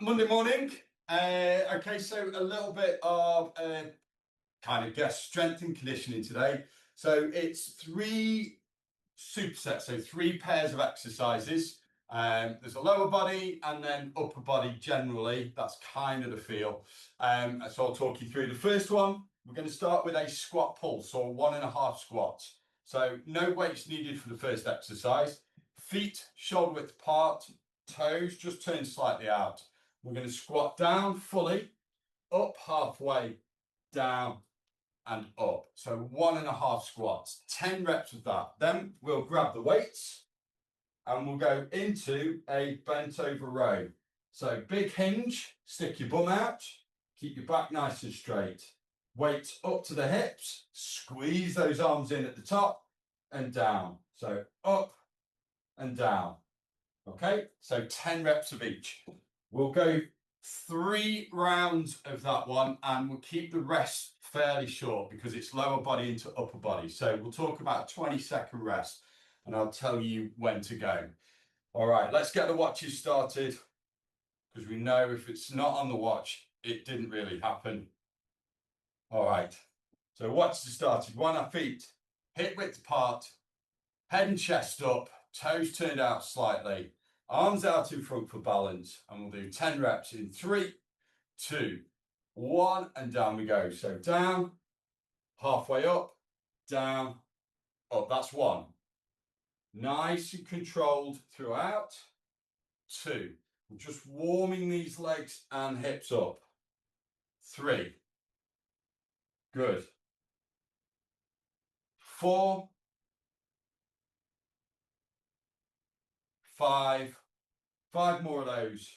Monday morning. Okay, so a little bit of kind of guess strength and conditioning today. So it's three supersets, so three pairs of exercises. There's a lower body and then upper body generally. That's kind of the feel. So I'll talk you through the first one. We're going to start with a squat pulse or 1.5 squats. So no weights needed for the first exercise. Feet shoulder width apart, toes just turn slightly out. We're going to squat down fully, up halfway, down and up. So 1.5 squats, 10 reps of that. Then we'll grab the weights and we'll go into a bent over row. So big hinge, stick your bum out, keep your back nice and straight. Weights up to the hips, squeeze those arms in at the top and down. So up and down. Okay, so 10 reps of each. We'll go 3 rounds of that one and we'll keep the rest fairly short because it's lower body into upper body. So we'll talk about a 20-second rest and I'll tell you when to go. All right, let's get the watches started because we know if it's not on the watch, it didn't really happen. All right, so watches are started. 1 our feet, hip width apart, head and chest up, toes turned out slightly. Arms out in front for balance, and we'll do 10 reps in 3, 2, 1, and down we go. So down, halfway up, down, up. That's 1. Nice and controlled throughout. 2. We're just warming these legs and hips up. 3. Good. 4. 5. 5 more of those.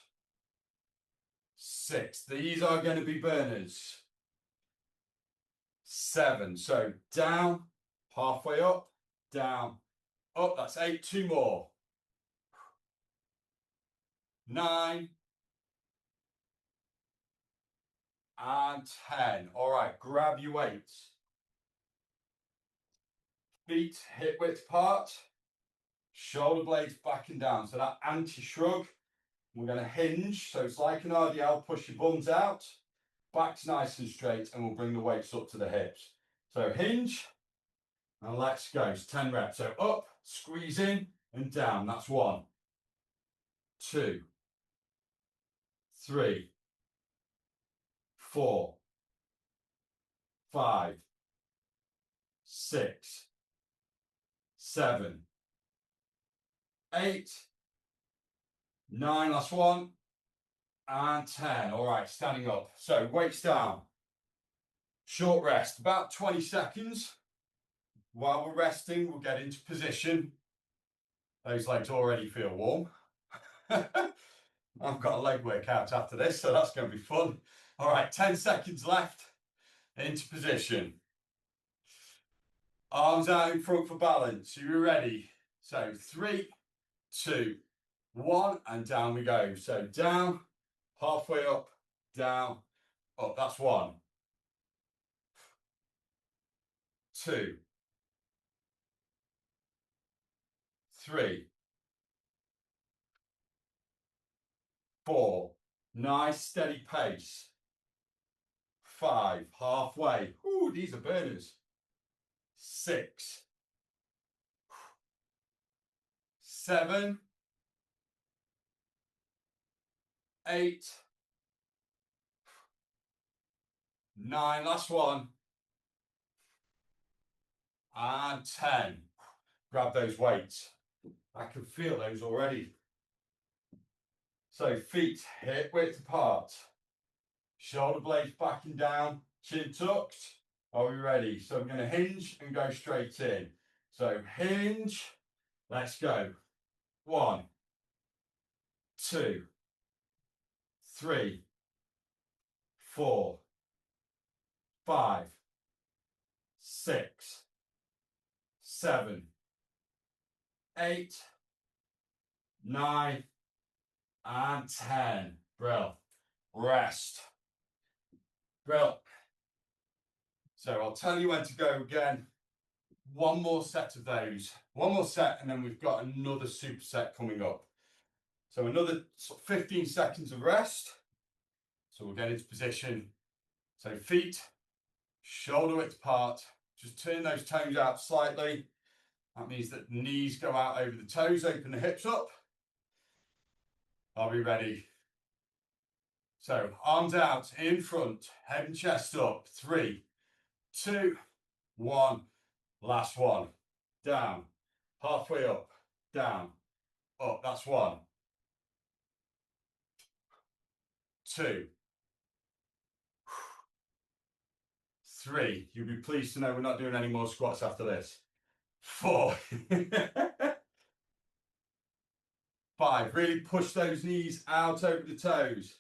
6. These are going to be burners. 7. So down, halfway up, down, up. That's 8. 2 more. 9. And 10. All right, grab your weights. Feet hip width apart. Shoulder blades back and down. So that anti-shrug. We're going to hinge. So it's like an RDL. Push your bums out. Back's nice and straight. And we'll bring the weights up to the hips. So hinge. And let's go. It's 10 reps. So up, squeeze in and down. That's 1. 2. 3. 4. 5. 6. 7. 8. 9. Last one. And 10. All right, standing up. So weights down. Short rest, about 20 seconds. While we're resting, we'll get into position. Those legs already feel warm. I've got a leg workout after this, so that's going to be fun. All right, 10 seconds left. Into position. Arms out in front for balance. Are you ready? So 3, 2, 1, and down we go. So down, halfway up, down, up. That's 1. 2. 3. 4. Nice steady pace. 5. Halfway. Ooh, these are burners. 6. 7. 8. 9. Last one. And 10. Grab those weights. I can feel those already. So feet hip width apart. Shoulder blades back and down. Chin tucked. Are we ready? So I'm going to hinge and go straight in. So hinge. Let's go. 1, 2, 3, 4, 5, 6, 7, 8, 9, and 10. Brill. Rest. Brill. So I'll tell you when to go again. One more set of those. One more set, and then we've got another superset coming up. So another 15 seconds of rest. So we'll get into position. So feet, shoulder width apart. Just turn those toes out slightly. That means that the knees go out over the toes, open the hips up. Are we ready? So arms out in front, head and chest up. 3, 2, 1. Last one. Down. Halfway up. Down. Up. That's 1, 2, 3. You'll be pleased to know we're not doing any more squats after this. 4. 5. Really push those knees out over the toes.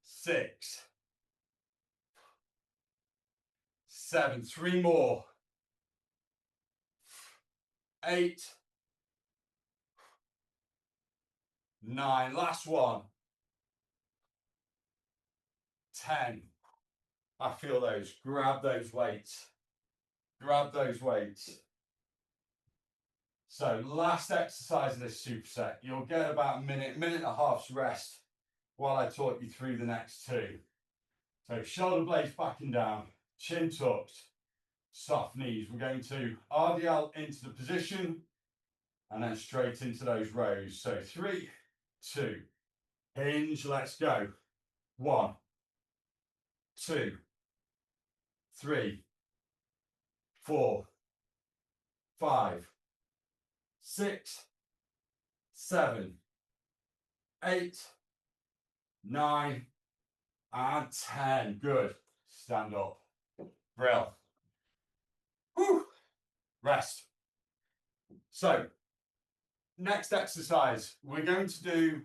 6, 7. 3 more. 8, 9. Last one. 10. I feel those. Grab those weights. Grab those weights. So last exercise of this superset. You'll get about a minute and a half's rest while I talk you through the next 2. So shoulder blades back and down, chin tucked, soft knees. We're going to RDL into the position and then straight into those rows. So 3, 2, hinge, let's go. 1, 2, 3, 4, 5, 6, 7, 8, 9, and 10. Good. Stand up. Brill. Whew. Rest. So, next exercise, we're going to do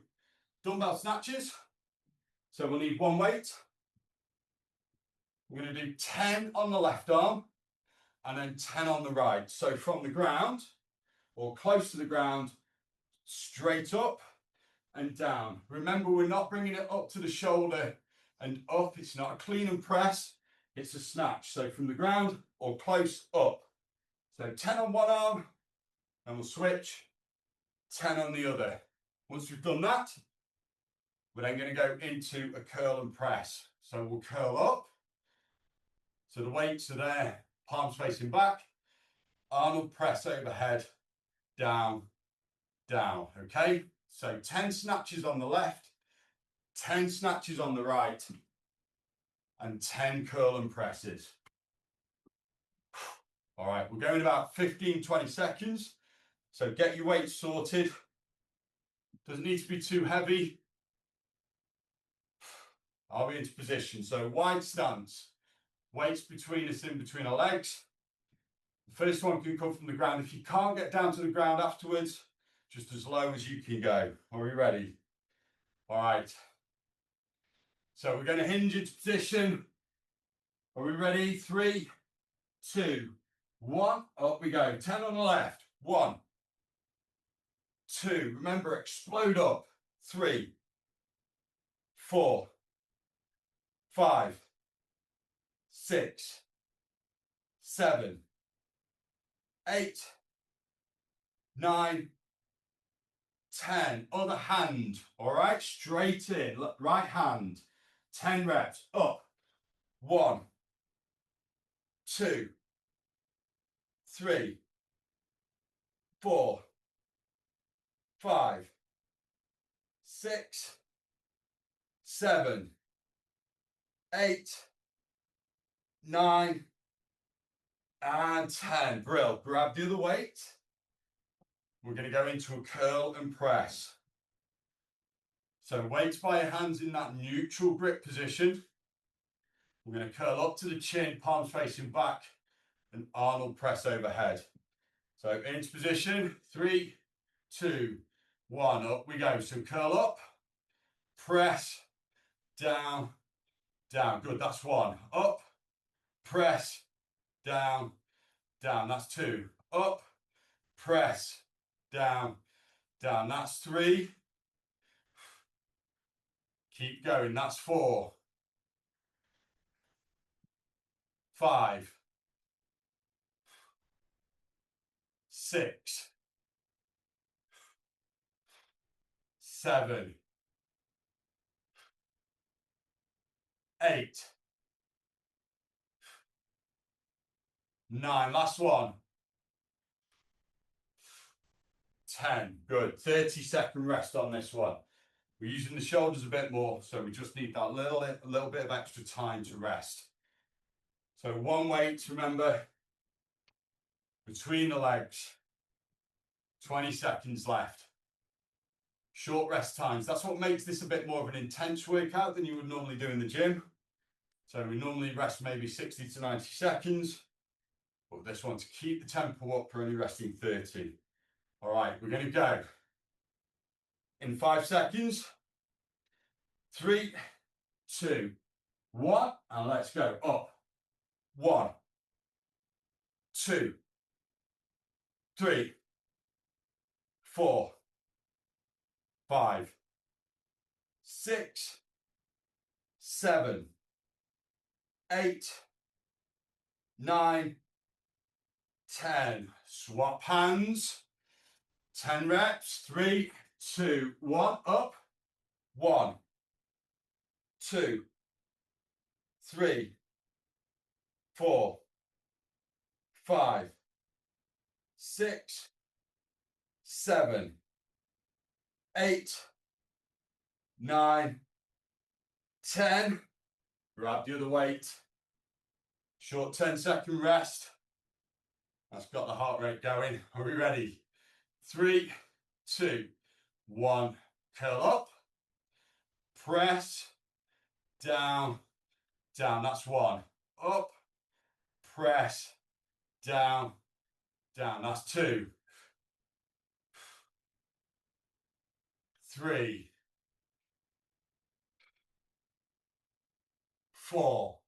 dumbbell snatches. So we'll need 1 weight. We're going to do 10 on the left arm and then 10 on the right. So from the ground or close to the ground, straight up and down. Remember, we're not bringing it up to the shoulder and up. It's not a clean and press. It's a snatch. So from the ground or close up. So 10 on one arm and we'll switch 10 on the other. Once we've done that, we're then going to go into a curl and press. So we'll curl up. So the weights are there, palms facing back. Arnold press overhead, down, down. Okay? So 10 snatches on the left, 10 snatches on the right, and 10 curl and presses. All right, we're going about 15, 20 seconds. So get your weights sorted. Doesn't need to be too heavy. Are we into position? So wide stance. Weights between us, in between our legs. The first one can come from the ground. If you can't get down to the ground afterwards, just as low as you can go. Are we ready? All right. So we're going to hinge into position. Are we ready? 3, 2, 1. Up we go. 10 on the left. 1, 2. Remember, explode up. 3, 4, 5, 6, 7, 8, 9, 10. Other hand. All right. Straight in. Look, right hand. 10 reps. Up. 1, 2, 3, 4, 5, 6, 7, 8, 9, and 10. Brill. Grab the other weight. We're going to go into a curl and press. So weights by your hands in that neutral grip position. We're going to curl up to the chin, palms facing back, and Arnold press overhead. So into position, 3, 2, 1, up we go. So curl up, press, down, down. Good, that's 1. Up, press, down, down. That's 2. Up, press, down, down. That's 3. Keep going. That's 4, 5, 6, 7, 8, 9. Last one. 10. Good. 30-second rest on this one. We're using the shoulders a bit more, so we just need that little bit of extra time to rest. So one weight, remember, between the legs. 20 seconds left. Short rest times. That's what makes this a bit more of an intense workout than you would normally do in the gym. So we normally rest maybe 60 to 90 seconds. But this one, to keep the tempo up, we're only resting 30. All right, we're going to go in 5 seconds. 3, 2, 1, and let's go. Up. 1, 2, 3, 4, 5, 6, 7, 8, 9, 10. Swap hands. 10 reps. 3, 2, 1. Up. 1, 2, 3, 4, 5, 6, 7, 8, 9, 10. Grab the other weight. Short 10-second rest. That's got the heart rate going. Are we ready? 3, 2, 1. Curl up. Press. Down. Down. That's 1. Up. Press. Down. Down. That's 2. 3. 4.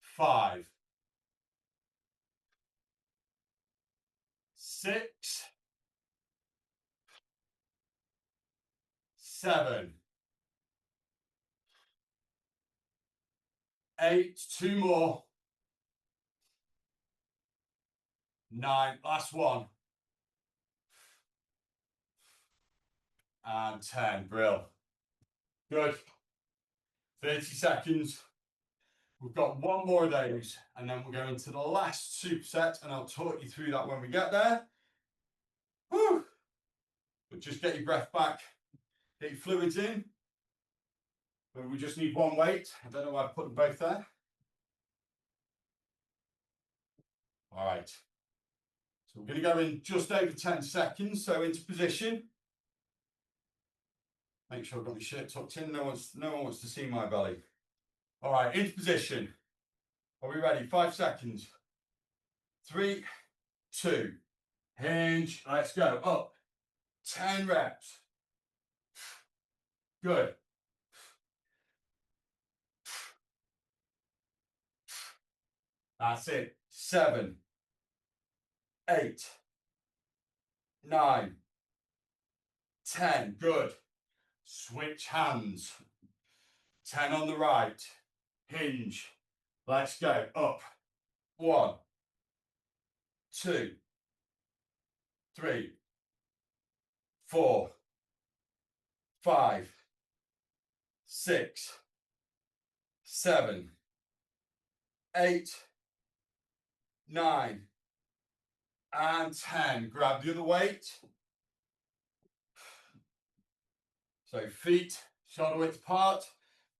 5. 6. 7. 8. 2 more. 9. Last one. And 10. Brill. Good. 30 seconds. We've got one more of those, and then we'll go into the last superset, and I'll talk you through that when we get there. Whew. But just get your breath back, get your fluids in. But we just need one weight. I don't know why I've put them both there. All right. So we're going to go in just over 10 seconds. So into position. Make sure I've got my shirt tucked in. No one wants to see my belly. All right, into position. Are we ready? 5 seconds. 3, 2, hinge. Let's go. Up. 10 reps. Good. That's it. 7, 8, 9, 10. Good. Switch hands. 10 on the right. Hinge. Let's go. Up. 1, 2, 3, 4, 5, 6, 7, 8, 9, and 10. Grab the other weight. So feet shoulder width apart,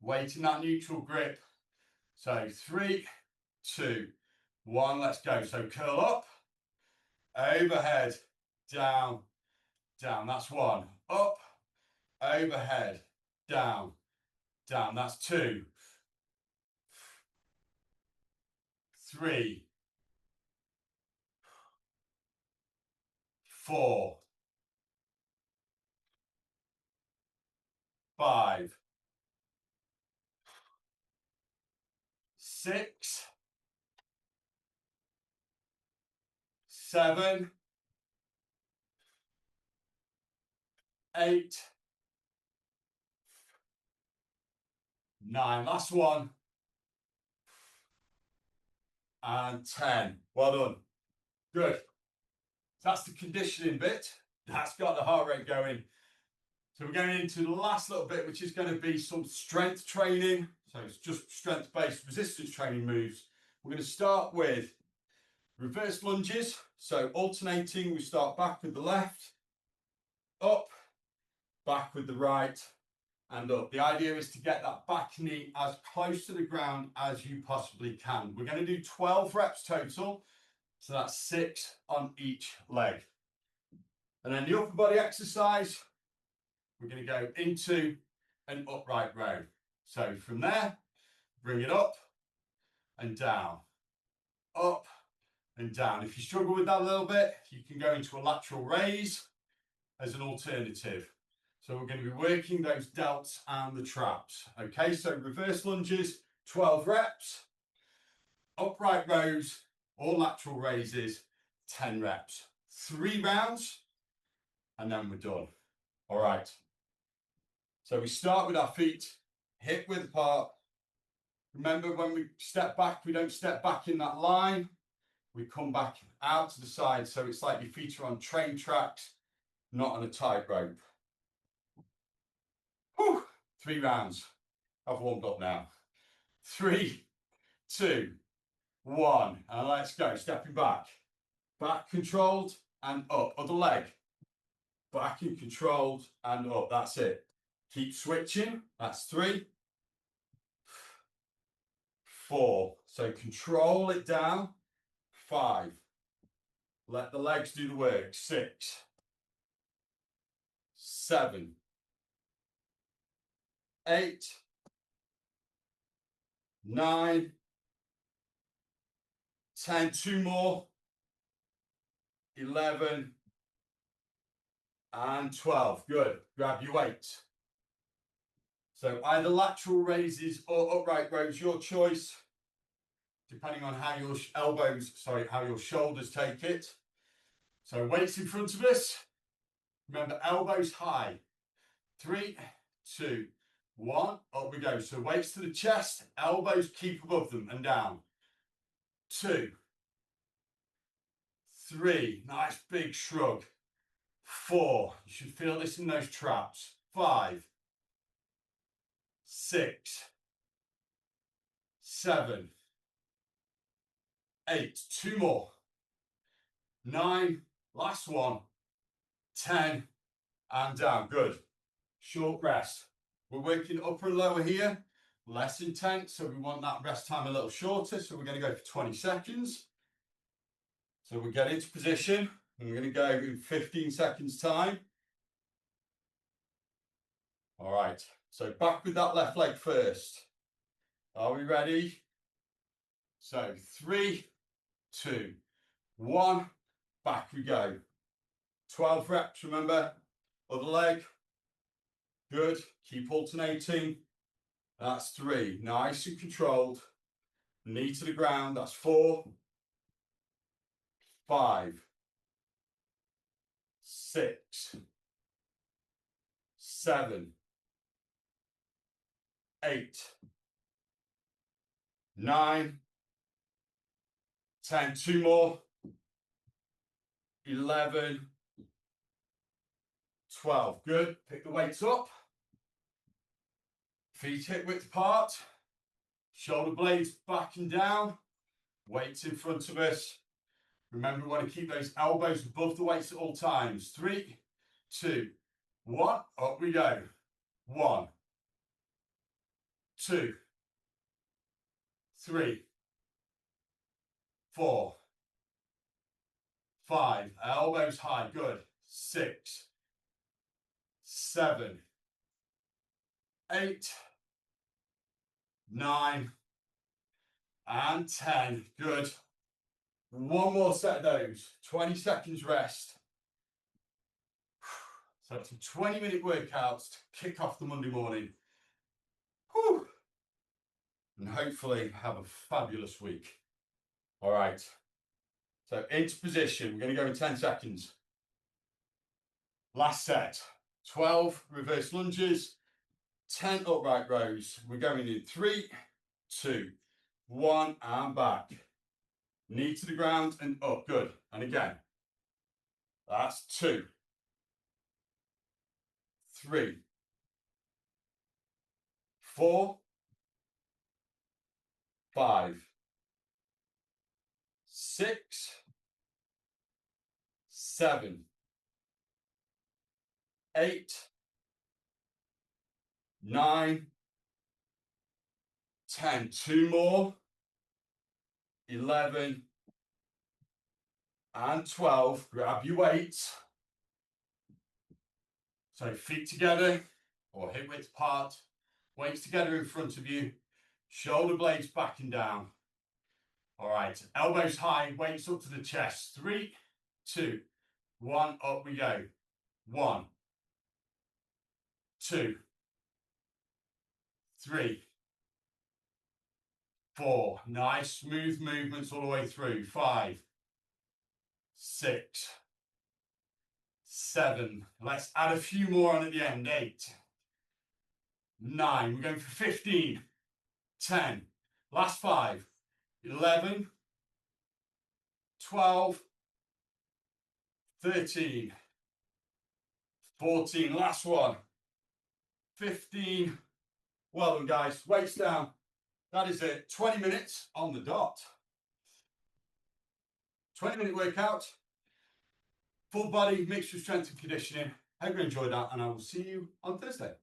weight in that neutral grip. So 3, 2, 1, let's go. So curl up, overhead, down, down. That's 1. Up, overhead, down, down. That's 2. 3, 4, 5, 6, 7, 8, 9. Last one. And 10. Well done. Good. That's the conditioning bit. That's got the heart rate going. So we're going into the last little bit, which is going to be some strength training. So it's just strength-based resistance training moves. We're going to start with reverse lunges. So alternating, we start back with the left, up, back with the right, and up. The idea is to get that back knee as close to the ground as you possibly can. We're going to do 12 reps total. So that's 6 on each leg. And then the upper body exercise, we're going to go into an upright row. So from there, bring it up and down, up and down. If you struggle with that a little bit, you can go into a lateral raise as an alternative. So we're going to be working those delts and the traps. Okay, so reverse lunges, 12 reps, upright rows or lateral raises, 10 reps, 3 rounds, and then we're done. All right. So we start with our feet hip width apart. Remember, when we step back, we don't step back in that line. We come back out to the side. So it's like your feet are on train tracks, not on a tightrope. 3 rounds. I've warmed up now. 3, 2, 1. And let's go. Stepping back. Back controlled and up. Other leg. Back and controlled and up. That's it. Keep switching. That's 3, 4. So control it down. 5. Let the legs do the work. 6, 7, 8, 9, 10. 2 more. 11 and 12. Good. Grab your weight. So either lateral raises or upright rows, your choice, depending on how your how your shoulders take it. So weights in front of us. Remember, elbows high. 3, 2, 1. Up we go. So weights to the chest, elbows keep above them and down. 2, 3. Nice big shrug. 4. You should feel this in those traps. 5, 6, 7, 8. 2 more. 9. Last one. 10 and down. Good. Short rest. We're working upper and lower here. Less intense, so we want that rest time a little shorter. So we're going to go for 20 seconds. So we'll get into position. And we're going to go in 15 seconds time. All right. So back with that left leg first. Are we ready? So 3, 2, 1. Back we go. 12 reps, remember. Other leg. Good. Keep alternating. That's 3. Nice and controlled. Knee to the ground. That's 4, 5, 6, 7, 8, 9, 10. 2 more. 11, 12. Good. Pick the weights up. Feet hip width apart. Shoulder blades back and down. Weights in front of us. Remember, we want to keep those elbows above the weights at all times. 3, 2, 1. Up we go. 1, 2, 3, 4, 5. Elbows high. Good. 6, 7, 8, 9, and 10. Good. One more set of those. 20 seconds rest. So it's a 20-minute workouts to kick off the Monday morning. Whew. And hopefully have a fabulous week. All right. So into position. We're going to go in 10 seconds. Last set. 12 reverse lunges. 10 upright rows. We're going in 3, 2, 1, and back. Knee to the ground and up. Good. And again. That's 2, 3, 4, 5, 6, 7, 8, 9, 10. 2 more. 11 and 12. Grab your weights. So feet together or hip width apart. Weights together in front of you. Shoulder blades back and down. All right. Elbows high. Weights up to the chest. 3, 2, 1. Up we go. 1, 2, 3, 4. Nice smooth movements all the way through. 5, 6, 7. Let's add a few more on at the end. 8, 9. We're going for 15, 10. Last 5, 11, 12, 13, 14. Last one, 15. Well done, guys. Weights down. That is it. 20 minutes on the dot. 20-minute workout. Full body, mixture of strength and conditioning. Hope you enjoyed that, and I will see you on Thursday.